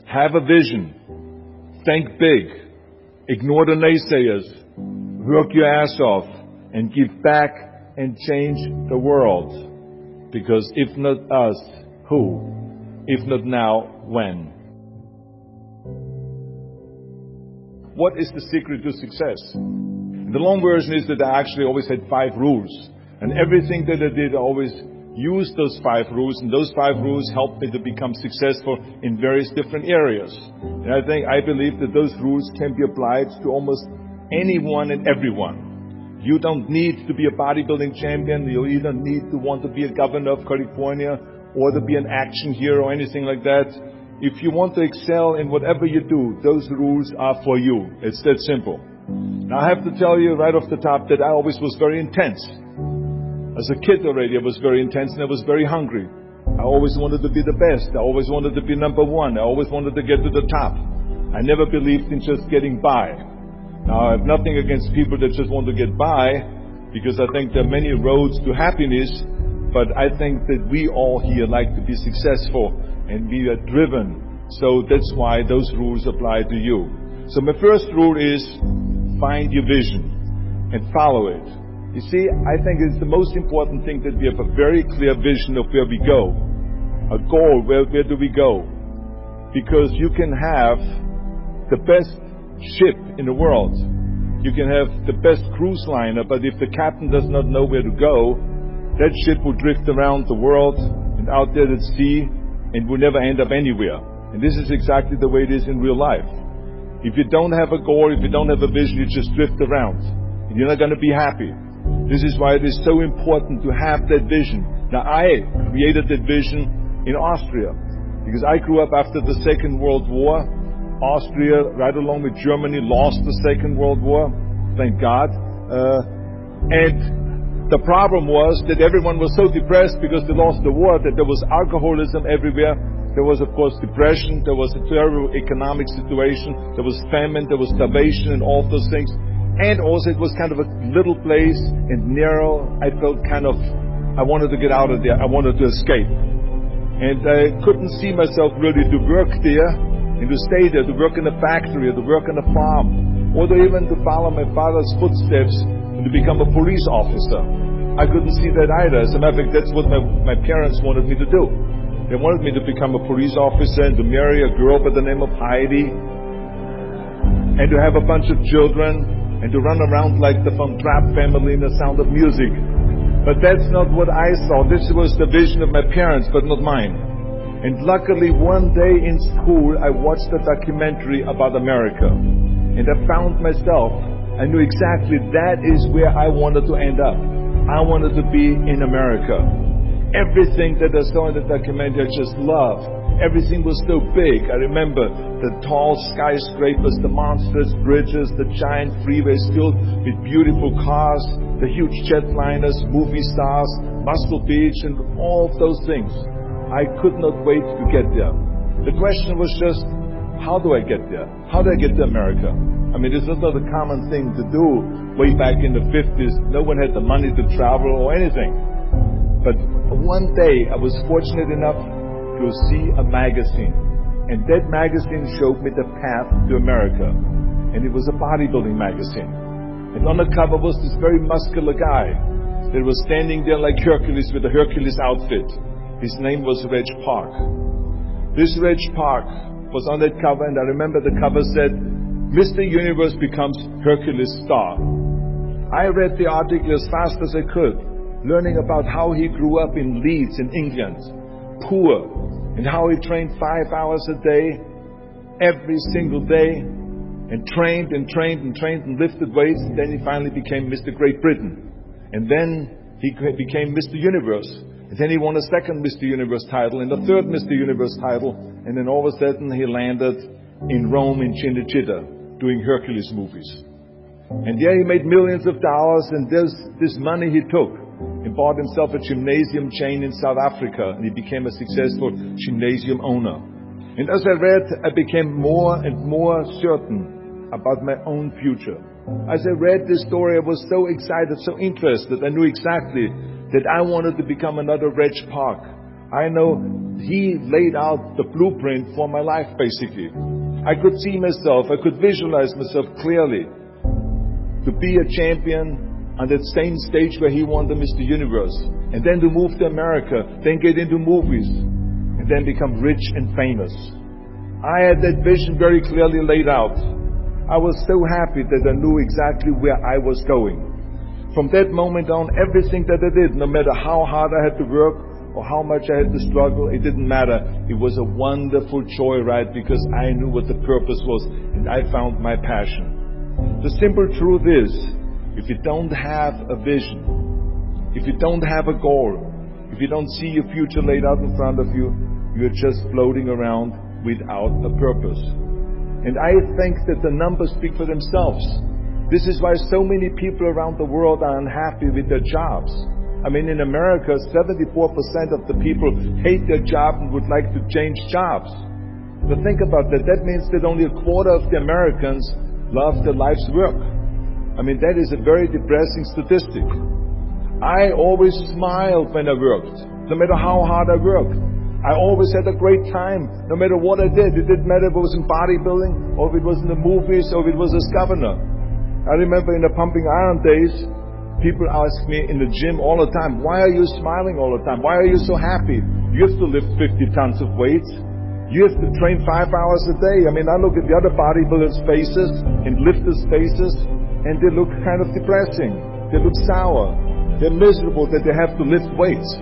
Have a vision. Think big. Ignore the naysayers. Work your ass off and give back and change the world. Because if not us, who? If not now, when? What is the secret to success? The long version is that I actually always had 5 rules. And everything that I did, I always used those 5 rules. And those 5 rules helped me to become successful in various different areas. And I believe that those rules can be applied to almost anyone and everyone. You don't need to be a bodybuilding champion. You either need to want to be a governor of California or to be an action hero or anything like that. If you want to excel in whatever you do, those rules are for you. It's that simple. Now I have to tell you right off the top that I always was very intense. As a kid already, I was very intense and I was very hungry. I always wanted to be the best. I always wanted to be number one. I always wanted to get to the top. I never believed in just getting by. Now I have nothing against people that just want to get by, because I think there are many roads to happiness, but I think that we all here like to be successful and we are driven. So that's why those rules apply to you. So my first rule is find your vision and follow it. You see, I think it's the most important thing that we have a very clear vision of where we go. A goal, where do we go? Because you can have the best ship in the world. You can have the best cruise liner, but if the captain does not know where to go, that ship will drift around the world and out there at sea and will never end up anywhere. And this is exactly the way it is in real life. If you don't have a goal, if you don't have a vision, you just drift around. And you're not going to be happy. This is why it is so important to have that vision. Now, I created that vision in Austria, because I grew up after the Second World War. Austria, right along with Germany, lost the Second World War, thank God. And the problem was that everyone was so depressed because they lost the war, that there was alcoholism everywhere. There was, of course, depression. There was a terrible economic situation. There was famine. There was starvation and all those things. And also it was kind of a little place and narrow. I felt I wanted to get out of there. I wanted to escape. And I couldn't see myself really to work there and to stay there, to work in a factory, or to work on a farm, or to even to follow my father's footsteps and to become a police officer. I couldn't see that either. As a matter of fact, that's what my parents wanted me to do. They wanted me to become a police officer and to marry a girl by the name of Heidi and to have a bunch of children and to run around like the Von Trapp family in The Sound of Music. But that's not what I saw. This was the vision of my parents, but not mine. And luckily, one day in school, I watched a documentary about America. And I found myself. I knew exactly that is where I wanted to end up. I wanted to be in America. Everything that I saw in the documentary, I just loved. Everything was so big. I remember the tall skyscrapers, the monstrous bridges, the giant freeways filled with beautiful cars, the huge jetliners, movie stars, Muscle Beach, and all of those things. I could not wait to get there. The question was just, how do I get there? How do I get to America? I mean, this was not a common thing to do way back in the 50s. No one had the money to travel or anything. But one day, I was fortunate enough to see a magazine. And that magazine showed me the path to America. And it was a bodybuilding magazine. And on the cover was this very muscular guy that was standing there like Hercules with a Hercules outfit. His name was Reg Park. This Reg Park was on that cover, and I remember the cover said, Mr. Universe becomes Hercules star. I read the article as fast as I could, learning about how he grew up in Leeds in England, poor, and how he trained 5 hours a day, every single day, and trained and lifted weights, and then he finally became Mr. Great Britain. And then he became Mr. Universe. And then he won a second Mr. Universe title and a third Mr. Universe title, and then all of a sudden he landed in Rome in Cinecittà doing Hercules movies. And yeah, he made millions of dollars, and this money he took and bought himself a gymnasium chain in South Africa, and he became a successful gymnasium owner. And as I read, I became more and more certain about my own future. As I read this story, I was so excited, so interested. I knew exactly that I wanted to become another Reg Park. I know he laid out the blueprint for my life, basically. I could see myself, I could visualize myself clearly to be a champion on that same stage where he won the Mr. Universe, and then to move to America, then get into movies, and then become rich and famous. I had that vision very clearly laid out. I was so happy that I knew exactly where I was going. From that moment on, everything that I did, no matter how hard I had to work or how much I had to struggle, it didn't matter. It was a wonderful joyride because I knew what the purpose was and I found my passion. The simple truth is, if you don't have a vision, if you don't have a goal, if you don't see your future laid out in front of you, you're just floating around without a purpose. And I think that the numbers speak for themselves. This is why so many people around the world are unhappy with their jobs. I mean, in America, 74% of the people hate their job and would like to change jobs. But think about that. That means that only a quarter of the Americans love their life's work. I mean, that is a very depressing statistic. I always smiled when I worked, no matter how hard I worked. I always had a great time, no matter what I did. It didn't matter if it was in bodybuilding, or if it was in the movies, or if it was as governor. I remember in the pumping iron days, people ask me in the gym all the time, why are you smiling all the time? Why are you so happy? You have to lift 50 tons of weights. You have to train 5 hours a day. I mean, I look at the other bodybuilders' faces and lifters' faces, and they look kind of depressing. They look sour. They're miserable that they have to lift weights.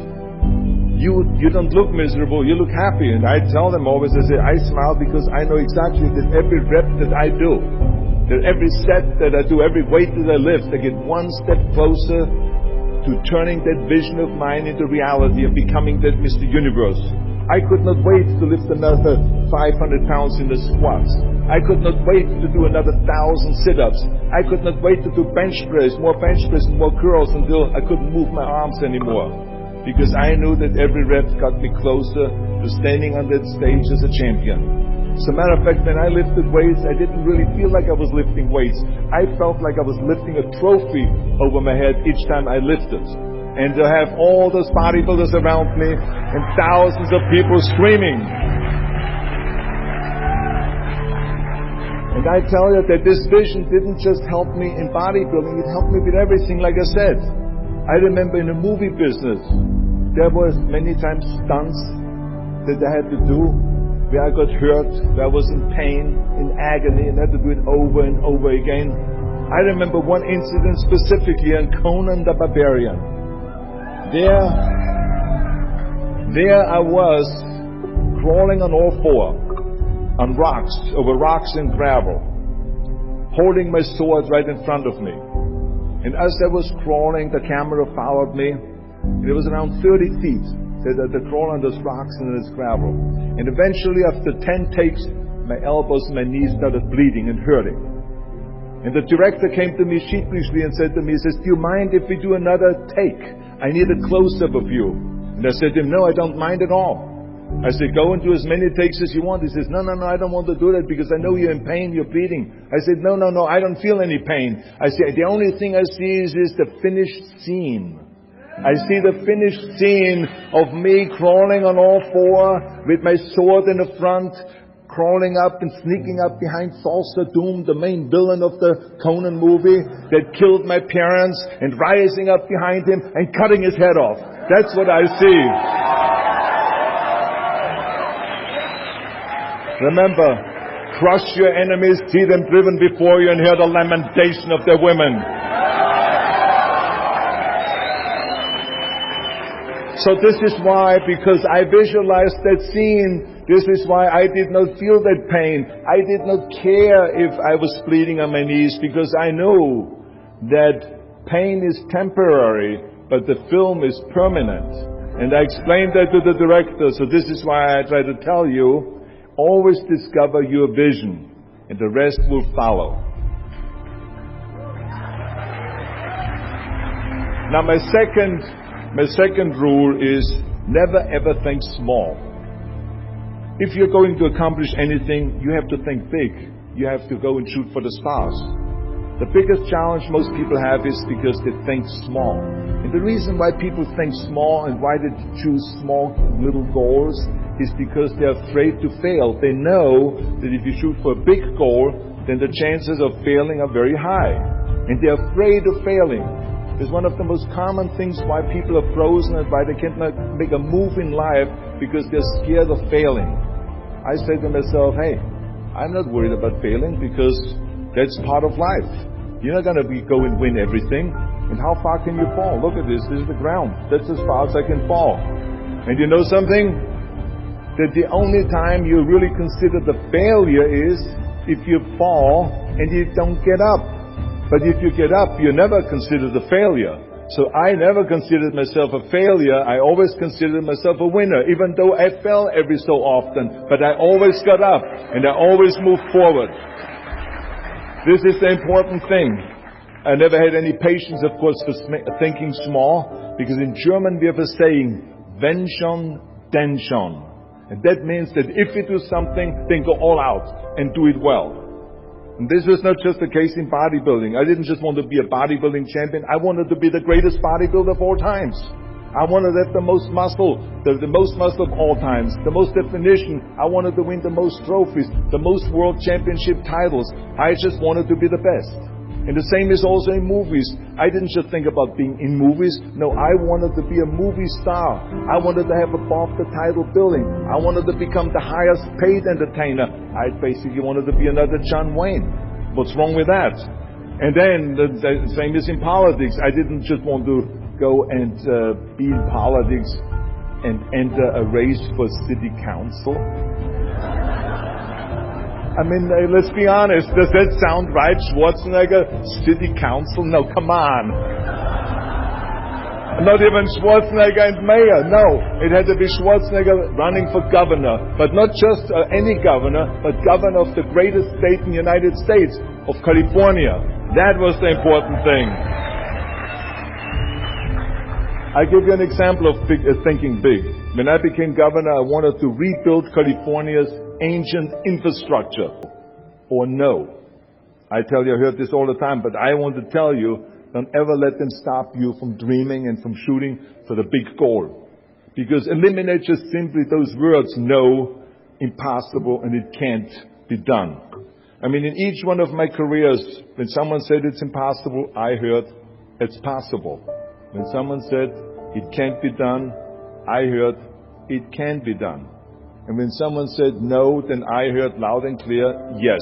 You don't look miserable, you look happy. And I tell them always, I say, I smile because I know exactly that every rep that I do, that every set that I do, every weight that I lift, I get one step closer to turning that vision of mine into reality and becoming that Mr. Universe. I could not wait to lift another 500 pounds in the squats. I could not wait to do another 1,000 sit-ups. I could not wait to do bench press, more bench press and more curls until I couldn't move my arms anymore. Because I knew that every rep got me closer to standing on that stage as a champion. As a matter of fact, when I lifted weights, I didn't really feel like I was lifting weights. I felt like I was lifting a trophy over my head each time I lifted. And to have all those bodybuilders around me and thousands of people screaming. And I tell you that this vision didn't just help me in bodybuilding, it helped me with everything, like I said. I remember in the movie business, there was many times stunts that I had to do where I got hurt, where I was in pain, in agony, and I had to do it over and over again. I remember one incident specifically on Conan the Barbarian. There I was crawling on all four, on rocks, over rocks and gravel, holding my sword right in front of me. And as I was crawling, the camera followed me. And it was around 30 feet that I crawl on those rocks and this gravel. And eventually, after 10 takes, my elbows and my knees started bleeding and hurting. And the director came to me sheepishly and said to me, he says, do you mind if we do another take? I need a close-up of you. And I said to him, no, I don't mind at all. I said, go and do as many takes as you want. He says, no, I don't want to do that because I know you're in pain, you're bleeding. I said, no, I don't feel any pain. I said, the only thing I see is the finished scene. I see the finished scene of me crawling on all four with my sword in the front, crawling up and sneaking up behind Thulsa Doom, the main villain of the Conan movie that killed my parents, and rising up behind him and cutting his head off. That's what I see. Remember, crush your enemies, see them driven before you, and hear the lamentation of their women. So this is why, because I visualized that scene, this is why I did not feel that pain. I did not care if I was bleeding on my knees, because I know that pain is temporary, but the film is permanent. And I explained that to the director, so this is why I try to tell you, always discover your vision, and the rest will follow. Now my second rule is never ever think small. If you're going to accomplish anything, you have to think big. You have to go and shoot for the stars. The biggest challenge most people have is because they think small. And the reason why people think small and why they choose small little goals is because they're afraid to fail. They know that if you shoot for a big goal, then the chances of failing are very high. And they're afraid of failing. It's one of the most common things why people are frozen and why they can't make a move in life, because they're scared of failing. I say to myself, hey, I'm not worried about failing because that's part of life. You're not going to go and win everything. And how far can you fall? Look at this. This is the ground. That's as far as I can fall. And you know something? That the only time you really consider the failure is if you fall and you don't get up. But if you get up, you never consider the failure. So I never considered myself a failure. I always considered myself a winner, even though I fell every so often. But I always got up and I always moved forward. This is the important thing. I never had any patience, of course, for thinking small, because in German we have a saying, wenn schon, denn schon. And that means that if you do something, then go all out and do it well. And this was not just the case in bodybuilding. I didn't just want to be a bodybuilding champion. I wanted to be the greatest bodybuilder of all times. I wanted to have the most muscle, the most muscle of all times, the most definition. I wanted to win the most trophies, the most world championship titles. I just wanted to be the best. And the same is also in movies. I didn't just think about being in movies. No, I wanted to be a movie star. I wanted to have above the title billing. I wanted to become the highest paid entertainer. I basically wanted to be another John Wayne. What's wrong with that? And then the same is in politics. I didn't just want to go and be in politics and enter a race for city council. I mean, let's be honest. Does that sound right? Schwarzenegger, city council? No, come on. Not even Schwarzenegger and mayor. No, it had to be Schwarzenegger running for governor. But not just any governor, but governor of the greatest state in the United States, of California. That was the important thing. I'll give you an example of thinking big. When I became governor, I wanted to rebuild California's ancient infrastructure. Or no. I tell you, I heard this all the time, but I want to tell you, don't ever let them stop you from dreaming and from shooting for the big goal. Because eliminate just simply those words, no, impossible, and it can't be done. I mean, in each one of my careers, when someone said it's impossible, I heard it's possible. When someone said it can't be done, I heard it can be done. And when someone said no, then I heard loud and clear, yes.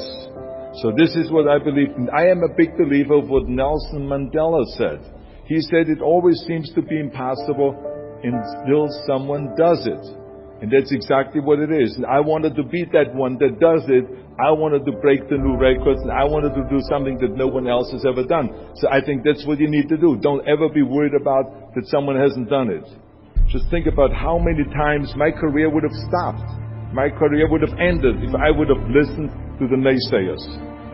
So this is what I believe. And I am a big believer of what Nelson Mandela said. He said it always seems to be impossible until someone does it. And that's exactly what it is. And I wanted to be that one that does it. I wanted to break the new records, and I wanted to do something that no one else has ever done. So I think that's what you need to do. Don't ever be worried about that someone hasn't done it. Just think about how many times my career would have stopped. My career would have ended if I would have listened to the naysayers.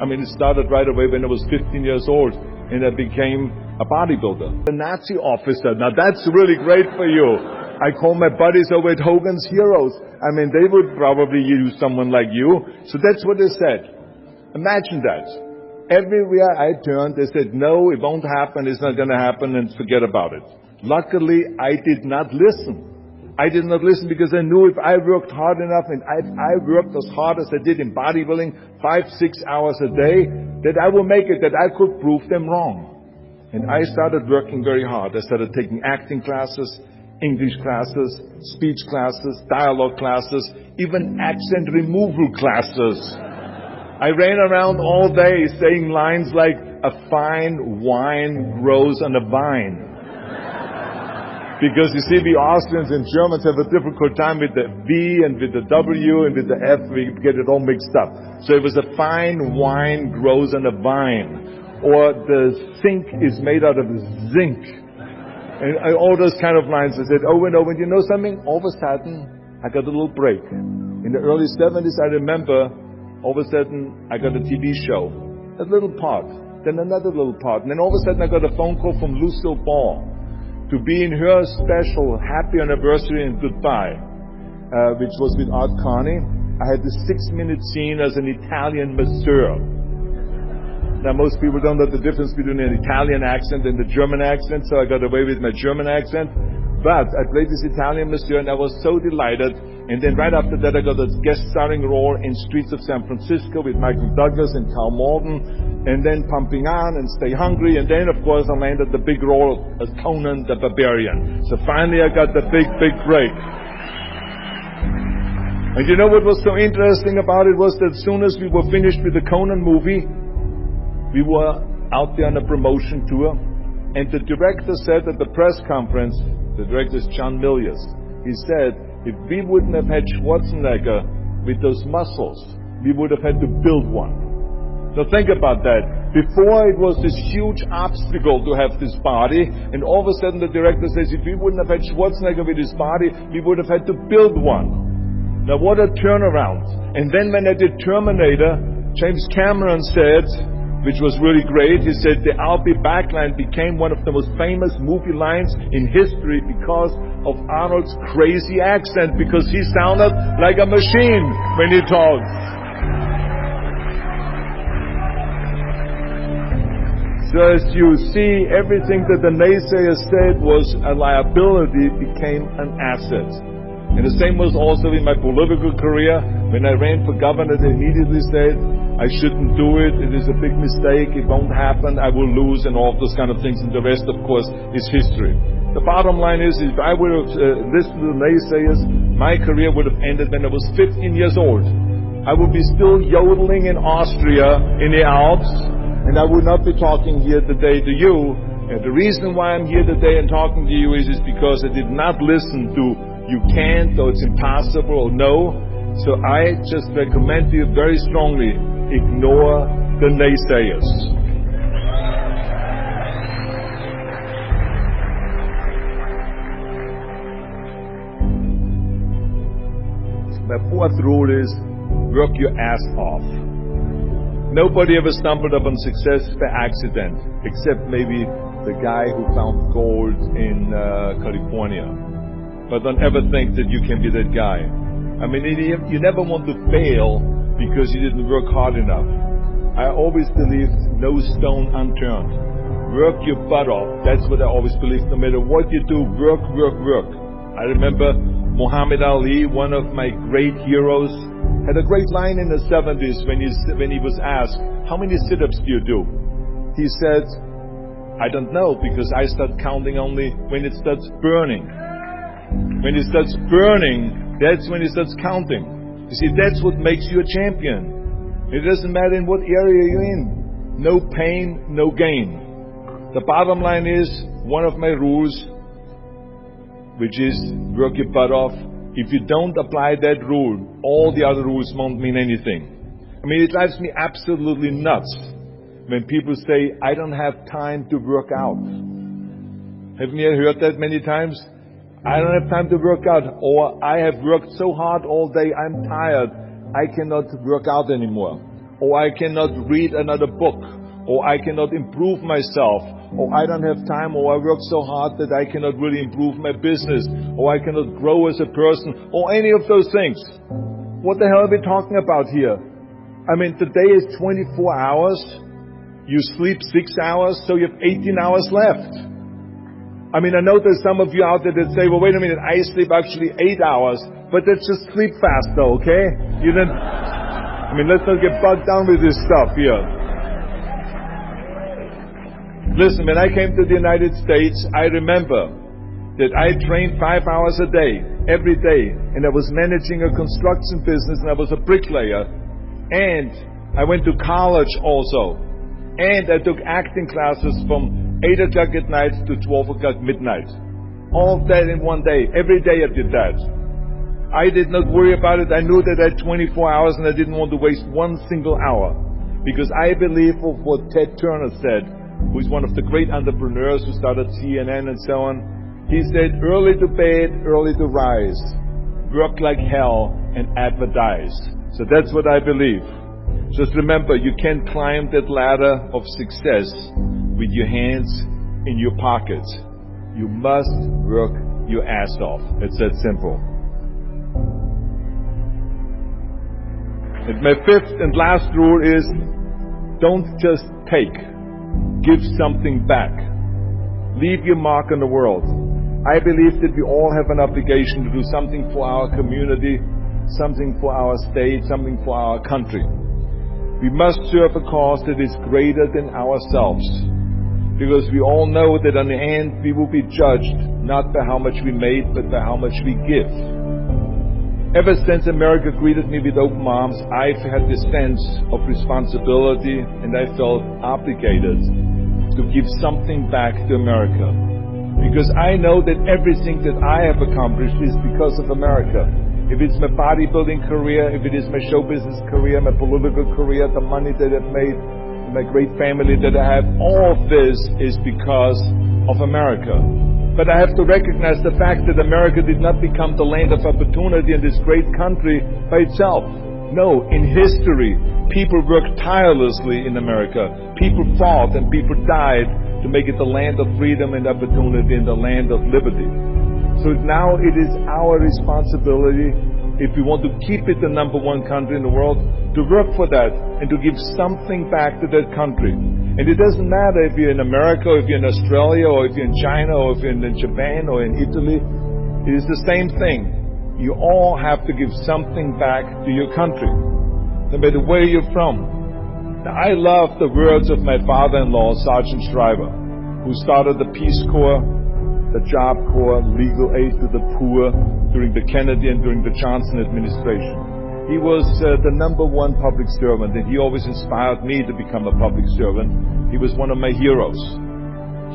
I mean, it started right away when I was 15 years old and I became a bodybuilder. A Nazi officer, now that's really great for you. I call my buddies over at Hogan's Heroes. I mean, they would probably use someone like you. So that's what they said. Imagine that. Everywhere I turned, they said, no, it won't happen, it's not going to happen, and forget about it. Luckily, I did not listen. I did not listen because I knew if I worked hard enough and I worked as hard as I did in bodybuilding, 5-6 hours a day, that I will make it, that I could prove them wrong. And I started working very hard. I started taking acting classes, English classes, speech classes, dialogue classes, even accent removal classes. I ran around all day saying lines like, a fine wine grows on a vine. Because you see, we Austrians and Germans have a difficult time with the V and with the W and with the F. We get it all mixed up. So it was a fine wine grows on a vine. Or the sink is made out of zinc. And all those kind of lines. I said over and over. And you know something? All of a sudden, I got a little break. In the early 70s, I remember, all of a sudden, I got a TV show. A little part. Then another little part. And then all of a sudden, I got a phone call from Lucille Ball to be in her special Happy Anniversary and Goodbye, which was with Art Carney. I had the 6-minute scene as an Italian masseur. Now, most people don't know the difference between an Italian accent and the German accent, so I got away with my German accent. But I played this Italian masseur, and I was so delighted And then right after that, I got a guest starring role in Streets of San Francisco with Michael Douglas and Carl Malden. And then Pumping On and Stay Hungry. And then, of course, I landed the big role as Conan the Barbarian. So finally, I got the big break. And you know what was so interesting about it was that as soon as we were finished with the Conan movie, we were out there on a promotion tour. And the director said at the press conference, the director is John Milius, he said, if we wouldn't have had Schwarzenegger with those muscles, we would have had to build one. Now think about that. Before it was this huge obstacle to have this body, and all of a sudden the director says, if we wouldn't have had Schwarzenegger with his body, we would have had to build one. Now what a turnaround. And then when I did Terminator, James Cameron said, which was really great, he said the I'll be back line became one of the most famous movie lines in history because of Arnold's crazy accent, because he sounded like a machine when he talked. So as you see, everything that the naysayers said was a liability became an asset. And the same was also in my political career. When I ran for governor, they immediately said, I shouldn't do it. It is a big mistake. It won't happen. I will lose, and all of those kind of things. And the rest, of course, is history. The bottom line is, if I would have listened to the naysayers, my career would have ended when I was 15 years old. I would be still yodeling in Austria, in the Alps, and I would not be talking here today to you. And the reason why I'm here today and talking to you is because I did not listen to you can't, or it's impossible, or no. So I just recommend to you very strongly, ignore the naysayers. My fourth rule is, work your ass off. Nobody ever stumbled upon success by accident, except maybe the guy who found gold in California. But don't ever think that you can be that guy. I mean, you never want to fail because you didn't work hard enough. I always believed no stone unturned. Work your butt off. That's what I always believed. No matter what you do, work. I remember Muhammad Ali, one of my great heroes, had a great line in the 70s when he was asked, how many sit-ups do you do? He said, I don't know, because I start counting only when it starts burning. When it starts burning, that's when it starts counting. You see, that's what makes you a champion. It doesn't matter in what area you're in. No pain, no gain. The bottom line is, one of my rules, which is work your butt off. If you don't apply that rule, all the other rules won't mean anything. I mean, it drives me absolutely nuts when people say, I don't have time to work out. Haven't you heard that many times? I don't have time to work out, or I have worked so hard all day, I'm tired, I cannot work out anymore, or I cannot read another book, or I cannot improve myself, or I don't have time, or I work so hard that I cannot really improve my business, or I cannot grow as a person, or any of those things. What the hell are we talking about here? I mean, today is 24 hours, you sleep 6 hours, so you have 18 hours left. I mean, I know there's some of you out there that say, well, wait a minute, I sleep actually 8 hours, but that's just sleep fast though, okay? You didn't, I mean, let's not get bogged down with this stuff here. Listen, when I came to the United States, I remember that I trained 5 hours a day, every day, and I was managing a construction business, and I was a bricklayer, and I went to college also, and I took acting classes from 8 o'clock at night to 12 o'clock midnight. All of that in one day. Every day I did that. I did not worry about it. I knew that I had 24 hours and I didn't want to waste one single hour. Because I believe of what Ted Turner said, who is one of the great entrepreneurs who started CNN and so on. He said, early to bed, early to rise. Work like hell and advertise. So that's what I believe. Just remember, you can't climb that ladder of success with your hands in your pockets. You must work your ass off. It's that simple. And my fifth and last rule is, don't just take. Give something back. Leave your mark on the world. I believe that we all have an obligation to do something for our community, something for our state, something for our country. We must serve a cause that is greater than ourselves, because we all know that in the end we will be judged not by how much we made, but by how much we give. Ever since America greeted me with open arms, I've had this sense of responsibility, and I felt obligated to give something back to America. Because I know that everything that I have accomplished is because of America. If it's my bodybuilding career, if it is my show business career, my political career, the money that I've made, my great family that I have, all of this is because of America. But I have to recognize the fact that America did not become the land of opportunity in this great country by itself. No, in history, people worked tirelessly in America. People fought and people died to make it the land of freedom and opportunity and the land of liberty. So now it is our responsibility, if we want to keep it the number one country in the world, to work for that and to give something back to that country. And it doesn't matter if you're in America, or if you're in Australia, or if you're in China, or if you're in Japan, or in Italy. It is the same thing. You all have to give something back to your country, no matter where you're from. Now, I love the words of my father-in-law, Sergeant Schreiber, who started the Peace Corps, the Job Corps, legal aid to the poor during the Kennedy and during the Johnson administration. He was the number one public servant, and he always inspired me to become a public servant. He was one of my heroes.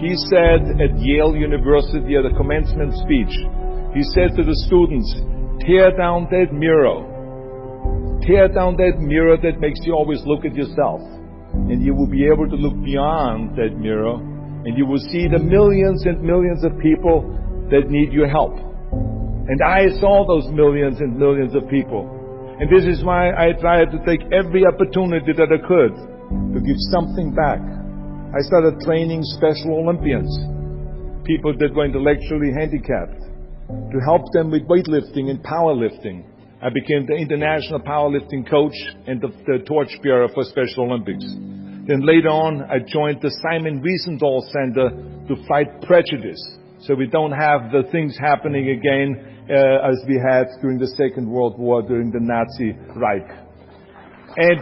He said at Yale University at a commencement speech, he said to the students, tear down that mirror. Tear down that mirror that makes you always look at yourself. And you will be able to look beyond that mirror, and you will see the millions and millions of people that need your help. And I saw those millions and millions of people. And this is why I tried to take every opportunity that I could to give something back. I started training Special Olympians, people that were intellectually handicapped, to help them with weightlifting and powerlifting. I became the international powerlifting coach and the torchbearer for Special Olympics. Then later on, I joined the Simon Wiesenthal Center to fight prejudice, so we don't have the things happening again as we had during the Second World War, during the Nazi Reich. And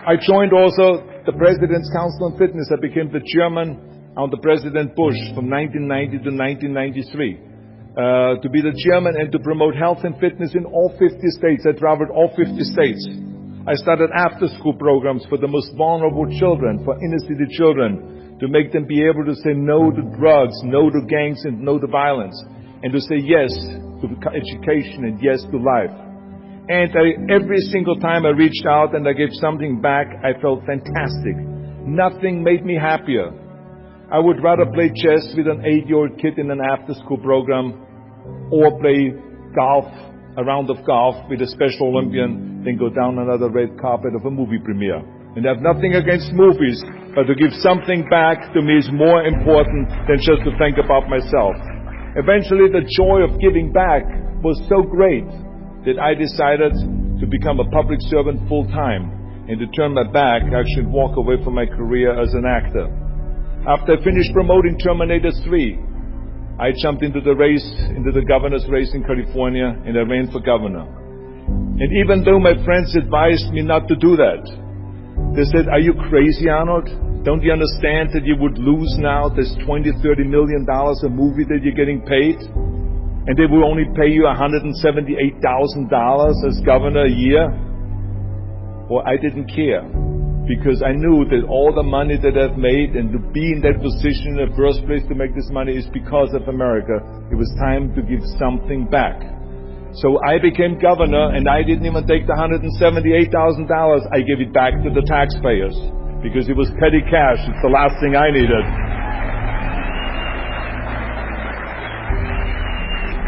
I joined also the President's Council on Fitness. I became the chairman under President Bush from 1990 to 1993. To be the chairman and to promote health and fitness in all 50 states. I traveled all 50 states. I started after-school programs for the most vulnerable children, for inner-city children, to make them be able to say no to drugs, no to gangs, and no to violence, and to say yes to education and yes to life. And every single time I reached out and I gave something back, I felt fantastic. Nothing made me happier. I would rather play chess with an 8-year-old kid in an after-school program, or play golf, a round of golf with a Special Olympian, than go down another red carpet of a movie premiere. And I have nothing against movies, but to give something back to me is more important than just to think about myself. Eventually, the joy of giving back was so great that I decided to become a public servant full-time and to turn my back, actually walk away from my career as an actor. After I finished promoting Terminator 3, I jumped into the governor's race in California, and I ran for governor. And even though my friends advised me not to do that, they said, "Are you crazy, Arnold? Don't you understand that you would lose now this $20-30 million a movie that you're getting paid? And they will only pay you $178,000 as governor a year?" Well, I didn't care, because I knew that all the money that I've made and to be in that position in the first place to make this money is because of America. It was time to give something back. So I became governor, and I didn't even take the $178,000. I gave it back to the taxpayers, because it was petty cash. It's the last thing I needed.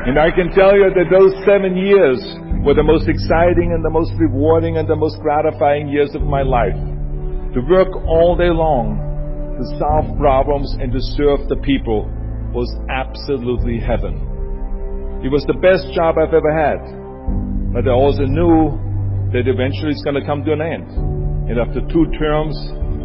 And I can tell you that those 7 years were the most exciting and the most rewarding and the most gratifying years of my life. To work all day long, to solve problems and to serve the people was absolutely heaven. It was the best job I've ever had. But I also knew that eventually it's going to come to an end. And after 2 terms,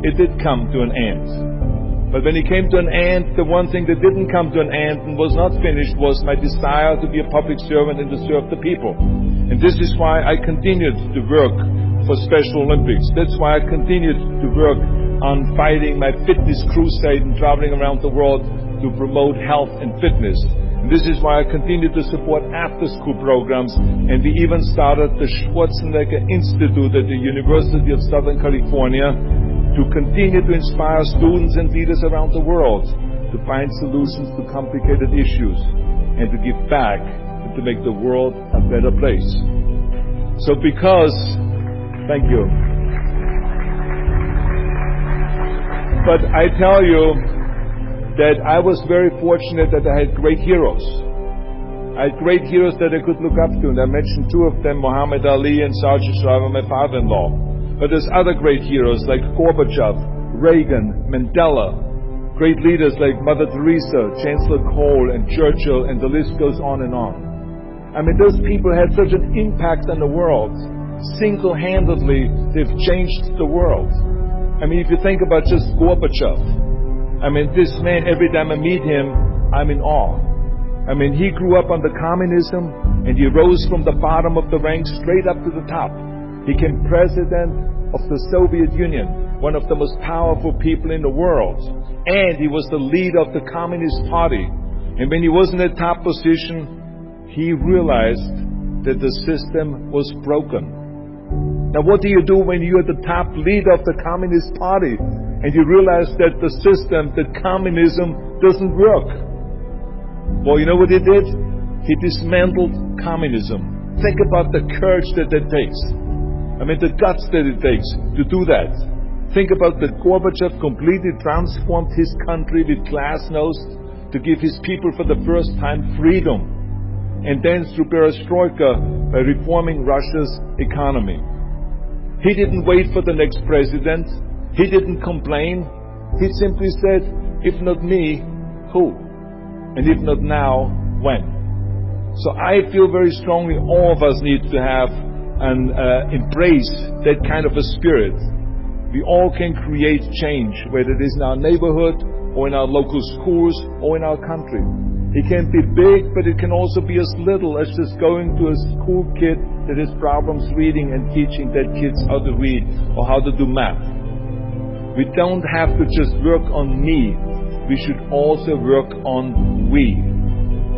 it did come to an end. But when it came to an end, the one thing that didn't come to an end and was not finished was my desire to be a public servant and to serve the people. And this is why I continued to work for Special Olympics. That's why I continued to work on fighting my fitness crusade and traveling around the world to promote health and fitness. And this is why I continue to support after-school programs, and we even started the Schwarzenegger Institute at the University of Southern California to continue to inspire students and leaders around the world to find solutions to complicated issues and to give back and to make the world a better place. So thank you. But I tell you that I was very fortunate that I had great heroes. I had great heroes that I could look up to, and I mentioned two of them, Muhammad Ali and Sergeant Shriver, my father-in-law. But there's other great heroes like Gorbachev, Reagan, Mandela, great leaders like Mother Teresa, Chancellor Kohl, and Churchill, and the list goes on and on. I mean, those people had such an impact on the world. Single-handedly, they've changed the world. I mean, if you think about just Gorbachev, I mean, this man, every time I meet him, I'm in awe. I mean, he grew up under communism, and he rose from the bottom of the ranks straight up to the top. He became president of the Soviet Union, one of the most powerful people in the world. And he was the leader of the Communist Party. And when he was in a top position, he realized that the system was broken. Now, what do you do when you're the top leader of the Communist Party and you realize that the system, that communism, doesn't work? Well, you know what he did? He dismantled communism. Think about the courage that takes. I mean, the guts that it takes to do that. Think about that Gorbachev completely transformed his country with glasnost to give his people for the first time freedom. And then through perestroika by reforming Russia's economy. He didn't wait for the next president. He didn't complain. He simply said, if not me, who? And if not now, when? So I feel very strongly all of us need to have and embrace that kind of a spirit. We all can create change, whether it is in our neighborhood or in our local schools or in our country. It can be big, but it can also be as little as just going to a school kid that has problems reading and teaching that kids how to read or how to do math. We don't have to just work on me. We should also work on we.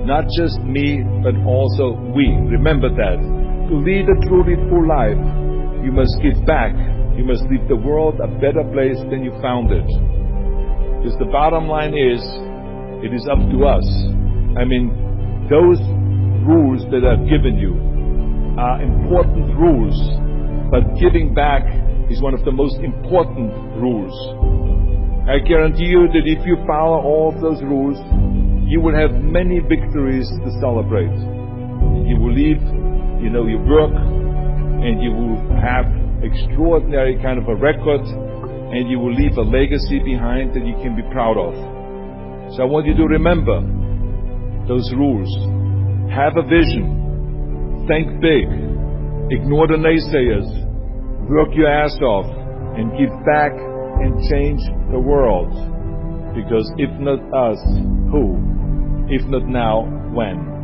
Not just me, but also we. Remember that. To lead a truly full life, you must give back. You must leave the world a better place than you found it. Because the bottom line is, it is up to us. I mean, those rules that I've given you are important rules, but giving back is one of the most important rules. I guarantee you that if you follow all of those rules, you will have many victories to celebrate. You will leave, your work, and you will have extraordinary kind of a record, and you will leave a legacy behind that you can be proud of. So I want you to remember those rules. Have a vision. Think big. Ignore the naysayers. Work your ass off and give back and change the world. Because if not us, who? If not now, when?